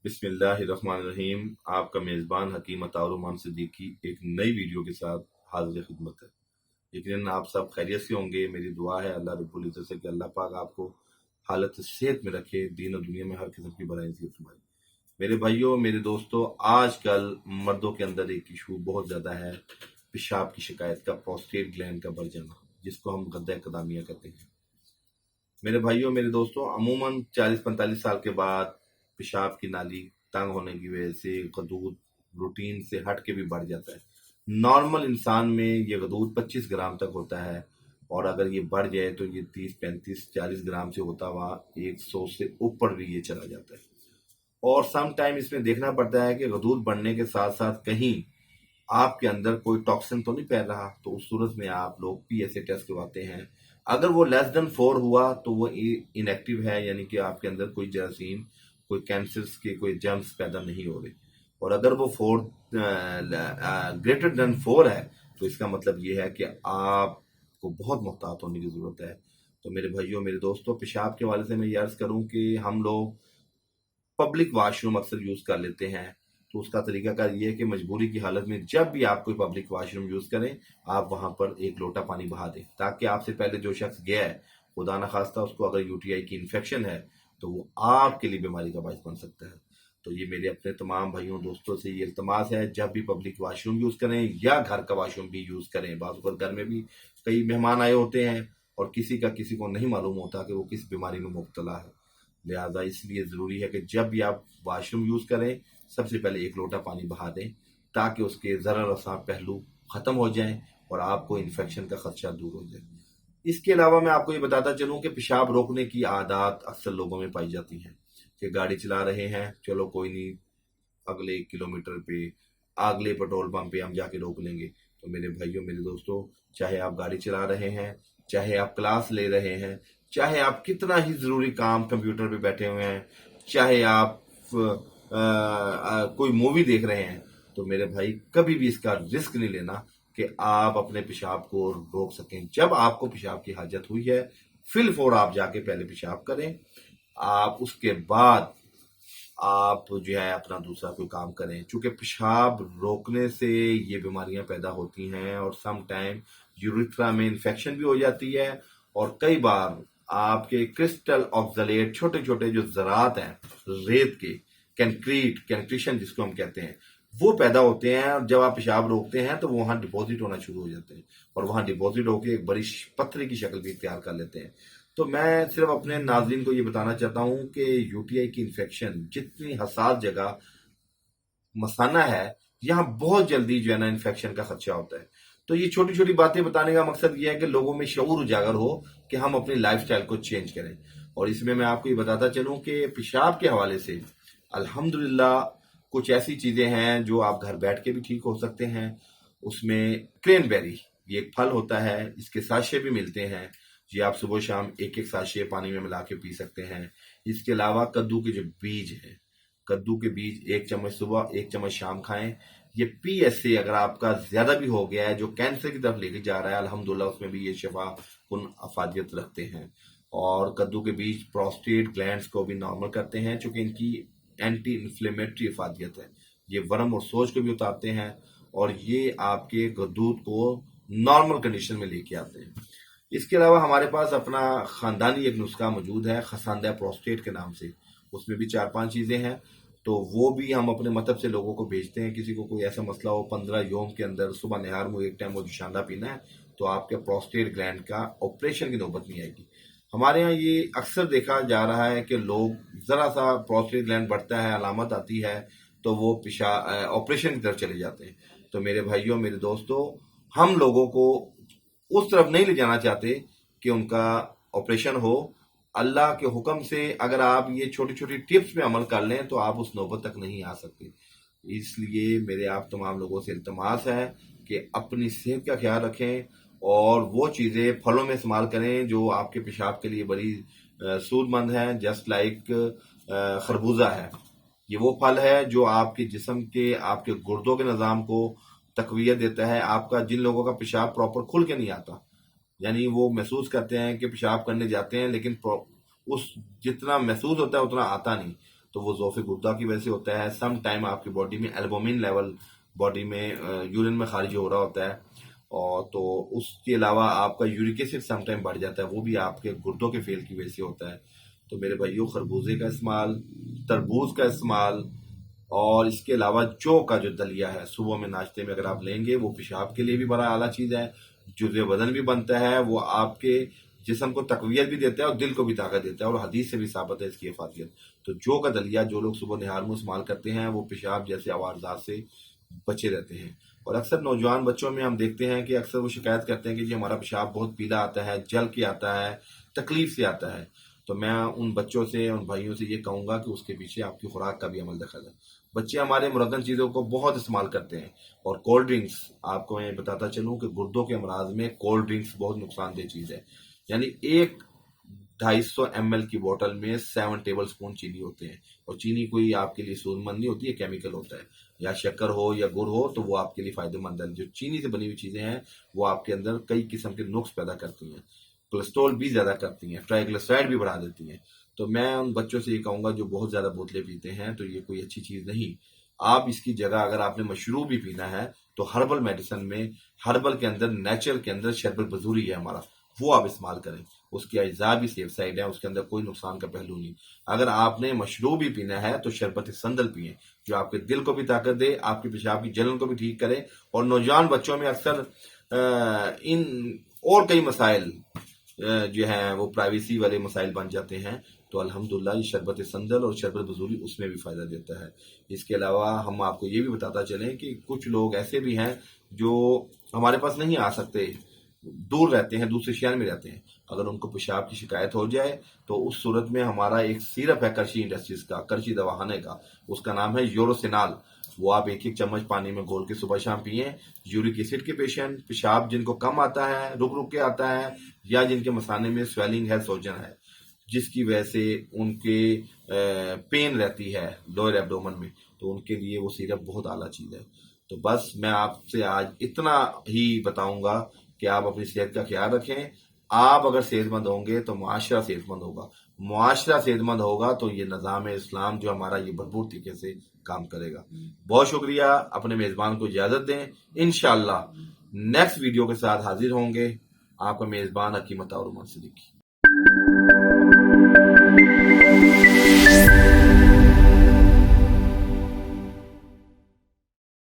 بسم اللہ الرحمن الرحیم۔ آپ کا میزبان حکیم عطا الرحمن صدیقی ایک نئی ویڈیو کے ساتھ حاضر خدمت ہے۔ یقیناً آپ سب خیریت سے ہوں گے۔ میری دعا ہے اللہ رب العزت سے کہ اللہ پاک آپ کو حالت صحت میں رکھے، دین اور دنیا میں ہر قسم کی بھلائی نصیب فرمائے۔ میرے بھائیوں، میرے دوستوں، آج کل مردوں کے اندر ایک ایشو بہت زیادہ ہے، پیشاب کی شکایت کا، پروسٹیٹ گلینڈ کا بڑھ جانا، جس کو ہم غدہ قدامیہ کہتے ہیں۔ میرے بھائیوں، میرے دوستوں، عموماً 40-45 سال کے بعد پیشاب کی نالی تنگ ہونے کی وجہ سے غدود روٹین سے ہٹ کے بھی بڑھ جاتا ہے۔ نارمل انسان میں یہ غدود 25 گرام تک ہوتا ہے، اور اگر یہ بڑھ جائے تو یہ 30-35-40 گرام سے ہوتا ہوا 100 سے اوپر بھی یہ چلا جاتا ہے۔ اور سم ٹائم اس میں دیکھنا پڑتا ہے کہ غدود بڑھنے کے ساتھ ساتھ کہیں آپ کے اندر کوئی ٹاکسن تو نہیں پھیل رہا، تو اس صورت میں آپ لوگ پی ایس اے ٹیسٹ کرواتے ہیں۔ اگر وہ لیس دین 4 ہوا تو وہ ان ایکٹیو ہے، یعنی کہ آپ کے اندر کوئی جراثیم، کوئی کینسرز کے کوئی جرمز پیدا نہیں ہو رہے۔ اور اگر وہ 4 گریٹر دین 4 ہے تو اس کا مطلب یہ ہے کہ آپ کو بہت محتاط ہونے کی ضرورت ہے۔ تو میرے بھائیوں، میرے دوستوں، پیشاب کے حوالے سے میں یہ عرض کروں کہ ہم لوگ پبلک واش روم اکثر یوز کر لیتے ہیں، تو اس کا طریقہ کار یہ ہے کہ مجبوری کی حالت میں جب بھی آپ کوئی پبلک واش روم یوز کریں، آپ وہاں پر ایک لوٹا پانی بہا دیں، تاکہ آپ سے پہلے جو شخص گیا ہے، خدا نخواستہ اس کو اگر یو ٹی آئی کی انفیکشن ہے تو وہ آپ کے لیے بیماری کا باعث بن سکتا ہے۔ تو یہ میرے اپنے تمام بھائیوں دوستوں سے یہ التماس ہے، جب بھی پبلک واش روم یوز کریں یا گھر کا واش روم بھی یوز کریں، بعض اوقات گھر میں بھی کئی مہمان آئے ہوتے ہیں اور کسی کو نہیں معلوم ہوتا کہ وہ کس بیماری میں مبتلا ہے، لہذا اس لیے ضروری ہے کہ جب بھی آپ واش روم یوز کریں سب سے پہلے ایک لوٹا پانی بہا دیں، تاکہ اس کے ضرر رساں پہلو ختم ہو جائیں اور آپ کو انفیکشن کا خدشہ دور ہو جائے۔ اس کے علاوہ میں آپ کو یہ بتاتا چلوں کہ پیشاب روکنے کی عادات اکثر لوگوں میں پائی جاتی ہیں، کہ گاڑی چلا رہے ہیں، چلو کوئی نہیں، اگلے کلومیٹر پہ، اگلے پیٹرول پمپ پہ ہم جا کے روک لیں گے۔ تو میرے بھائیوں، میرے دوستوں، چاہے آپ گاڑی چلا رہے ہیں، چاہے آپ کلاس لے رہے ہیں، چاہے آپ کتنا ہی ضروری کام کمپیوٹر پہ بیٹھے ہوئے ہیں، چاہے آپ کوئی مووی دیکھ رہے ہیں، تو میرے بھائی کبھی بھی اس کا رسک نہیں لینا کہ آپ اپنے پیشاب کو روک سکیں۔ جب آپ کو پیشاب کی حاجت ہوئی ہے، فی الفور آپ جا کے پہلے پیشاب کریں، آپ اس کے بعد آپ جو ہے اپنا دوسرا کوئی کام کریں، چونکہ پیشاب روکنے سے یہ بیماریاں پیدا ہوتی ہیں، اور سم ٹائم یوریتھرا میں انفیکشن بھی ہو جاتی ہے، اور کئی بار آپ کے کرسٹل آکزلیٹ چھوٹے چھوٹے جو ذرات ہیں ریت کے، کینکریشن جس کو ہم کہتے ہیں، وہ پیدا ہوتے ہیں، اور جب آپ پیشاب روکتے ہیں تو وہاں ڈپوزٹ ہونا شروع ہو جاتے ہیں، اور وہاں ڈپوزٹ ہو کے ایک بڑی پتھر کی شکل بھی اختیار کر لیتے ہیں۔ تو میں صرف اپنے ناظرین کو یہ بتانا چاہتا ہوں کہ یو ٹی آئی کی انفیکشن جتنی حساس جگہ مثانہ ہے، یہاں بہت جلدی جو ہے نا انفیکشن کا خدشہ ہوتا ہے۔ تو یہ چھوٹی چھوٹی باتیں بتانے کا مقصد یہ ہے کہ لوگوں میں شعور اجاگر ہو کہ ہم اپنی لائف سٹائل کو چینج کریں۔ اور اس میں آپ کو یہ بتاتا چلوں کہ پیشاب کے حوالے سے الحمدللہ کچھ ایسی چیزیں ہیں جو آپ گھر بیٹھ کے بھی ٹھیک ہو سکتے ہیں۔ اس میں کرین بیری، یہ ایک پھل ہوتا ہے، اس کے ساشے بھی ملتے ہیں، یہ آپ صبح شام ایک ساشے پانی میں ملا کے پی سکتے ہیں۔ اس کے علاوہ کدو کے جو بیج ہیں، کدو کے بیج 1 چمچ صبح 1 چمچ شام کھائیں۔ یہ پی ایس اے اگر آپ کا زیادہ بھی ہو گیا ہے، جو کینسر کی طرف لے کے جا رہا ہے، الحمدللہ اس میں بھی یہ شفا کن افادیت رکھتے ہیں۔ اور کدو کے بیج پروسٹیٹ گلینڈز کو بھی نارمل کرتے ہیں، چونکہ ان کی اینٹی انفلیمیٹری افادیت ہے، یہ ورم اور سوج کو بھی اتارتے ہیں، اور یہ آپ کے غدود کو نارمل کنڈیشن میں لے کے آتے ہیں۔ اس کے علاوہ ہمارے پاس اپنا خاندانی ایک نسخہ موجود ہے خساندہ پروسٹیٹ کے نام سے، اس میں بھی 4-5 چیزیں ہیں، تو وہ بھی ہم اپنے مطلب سے لوگوں کو بھیجتے ہیں۔ کسی کو کوئی ایسا مسئلہ ہو 15 یوم کے اندر صبح نہار میں ایک ٹائم وہ جوشاندہ پینا ہے، تو آپ کے پروسٹیٹ گلینڈ کا آپریشن کی نوبت نہیں آئے گی۔ ہمارے ہاں یہ اکثر دیکھا جا رہا ہے کہ لوگ ذرا سا پروسٹیٹ گلینڈ بڑھتا ہے، علامت آتی ہے، تو وہ آپریشن کی طرف چلے جاتے ہیں۔ تو میرے بھائیوں، میرے دوستوں، ہم لوگوں کو اس طرف نہیں لے جانا چاہتے کہ ان کا آپریشن ہو۔ اللہ کے حکم سے اگر آپ یہ چھوٹی چھوٹی ٹپس پہ عمل کر لیں تو آپ اس نوبت تک نہیں آ سکتے۔ اس لیے میرے آپ تمام لوگوں سے التماس ہے کہ اپنی صحت کا خیال رکھیں، اور وہ چیزیں پھلوں میں استعمال کریں جو آپ کے پیشاب کے لیے بڑی سود مند ہیں، جسٹ لائک خربوزہ ہے۔ یہ وہ پھل ہے جو آپ کے جسم کے، آپ کے گردوں کے نظام کو تقویت دیتا ہے۔ آپ کا جن لوگوں کا پیشاب پراپر کھل کے نہیں آتا، یعنی وہ محسوس کرتے ہیں کہ پیشاب کرنے جاتے ہیں لیکن اس جتنا محسوس ہوتا ہے اتنا آتا نہیں، تو وہ ضعف گردہ کی وجہ سے ہوتا ہے. سم ٹائم آپ کی باڈی میں البومن لیول باڈی میں یورین میں خارج ہو رہا ہوتا ہے, اور تو اس کے علاوہ آپ کا یورک ایسڈ سم ٹائم بڑھ جاتا ہے, وہ بھی آپ کے گردوں کے فیل کی وجہ سے ہوتا ہے. تو میرے بھائیوں, خربوزے کا استعمال, تربوز کا استعمال, اور اس کے علاوہ جو کا جو دلیا ہے صبح میں ناشتے میں اگر آپ لیں گے, وہ پیشاب کے لیے بھی بڑا اعلیٰ چیز ہے, جزو وزن بھی بنتا ہے, وہ آپ کے جسم کو تقویت بھی دیتا ہے اور دل کو بھی طاقت دیتا ہے, اور حدیث سے بھی ثابت ہے اس کی افادیت. تو جو کا دلیا جو لوگ صبح نہار میں استعمال کرتے ہیں وہ پیشاب جیسے عوارضات سے بچے رہتے ہیں. اور اکثر نوجوان بچوں میں ہم دیکھتے ہیں کہ اکثر وہ شکایت کرتے ہیں کہ جی ہمارا پیشاب بہت پیلا آتا ہے, جل کے آتا ہے, تکلیف سے آتا ہے. تو میں ان بچوں سے, ان بھائیوں سے یہ کہوں گا کہ اس کے پیچھے آپ کی خوراک کا بھی عمل دیکھا جائے. بچے ہمارے مردن چیزوں کو بہت استعمال کرتے ہیں, اور کولڈ ڈرنکس, آپ کو میں بتاتا چلوں کہ گردوں کے امراض میں کولڈ ڈرنکس بہت نقصان دہ چیز ہے. یعنی ایک 250 ml کی بوٹل میں 7 ٹیبل سپون چینی ہوتے ہیں, اور چینی کوئی آپ کے لیے سود مند نہیں ہوتی ہے, کیمیکل ہوتا ہے. یا شکر ہو یا گڑ ہو تو وہ آپ کے لیے فائدہ مند ہے. جو چینی سے بنی ہوئی چیزیں ہیں وہ آپ کے اندر کئی قسم کے نقص پیدا کرتی ہیں, کولیسٹرول بھی زیادہ کرتی ہیں, ٹرائیگلیسرائڈ بھی بڑھا دیتی ہیں. تو میں ان بچوں سے یہ کہوں گا جو بہت زیادہ بوتلیں پیتے ہیں تو یہ کوئی اچھی چیز نہیں. آپ اس کی جگہ اگر آپ نے مشروب بھی پینا ہے تو ہربل میڈیسن میں, ہربل کے اندر, نیچرل کے اندر شربت بزوری ہے ہمارا, وہ آپ استعمال کریں. اس کی اجزاء بھی سیف سائڈ ہے, اس کے اندر کوئی نقصان کا پہلو نہیں. اگر آپ نے مشروب بھی پینا ہے تو شربت سندل پئیں, جو آپ کے دل کو بھی طاقت دے, آپ کی پیشاب کی جلن کو بھی ٹھیک کرے. اور نوجوان بچوں میں اکثر ان اور کئی مسائل جو ہیں وہ پرائیویسی والے مسائل بن جاتے ہیں. تو الحمدللہ یہ شربت سندل اور شربت بزوری اس میں بھی فائدہ دیتا ہے. اس کے علاوہ ہم آپ کو یہ بھی بتاتا چلیں کہ کچھ لوگ ایسے بھی ہیں جو ہمارے پاس نہیں آ سکتے, دور رہتے ہیں, دوسرے شہر میں رہتے ہیں. اگر ان کو پیشاب کی شکایت ہو جائے تو اس صورت میں ہمارا ایک سیرپ ہے کرشی انڈسٹریز کا, کرشی دواخانے کا, اس کا نام ہے یوروسینال. وہ آپ 1 چمچ پانی میں گھول کے صبح شام پئیں. یورک ایسڈ کے پیشنٹ, پیشاب جن کو کم آتا ہے, رک رک کے آتا ہے, یا جن کے مثانے میں سویلنگ ہے, سوجن ہے, جس کی وجہ سے ان کے پین رہتی ہے لوئر ایبڈومن میں, تو ان کے لیے وہ سیرپ بہت اعلیٰ چیز ہے. تو بس میں آپ سے آج اتنا ہی بتاؤں گا کہ آپ اپنی صحت کا خیال رکھیں. آپ اگر صحت مند ہوں گے تو معاشرہ صحت مند ہوگا, معاشرہ صحت مند ہوگا تو یہ نظام اسلام جو ہمارا یہ بھرپور طریقے سے کام کرے گا. بہت شکریہ. اپنے میزبان کو اجازت دیں, انشاءاللہ نیکسٹ ویڈیو کے ساتھ حاضر ہوں گے. آپ کا میزبان حکیم عطا الرحمن صدیقی.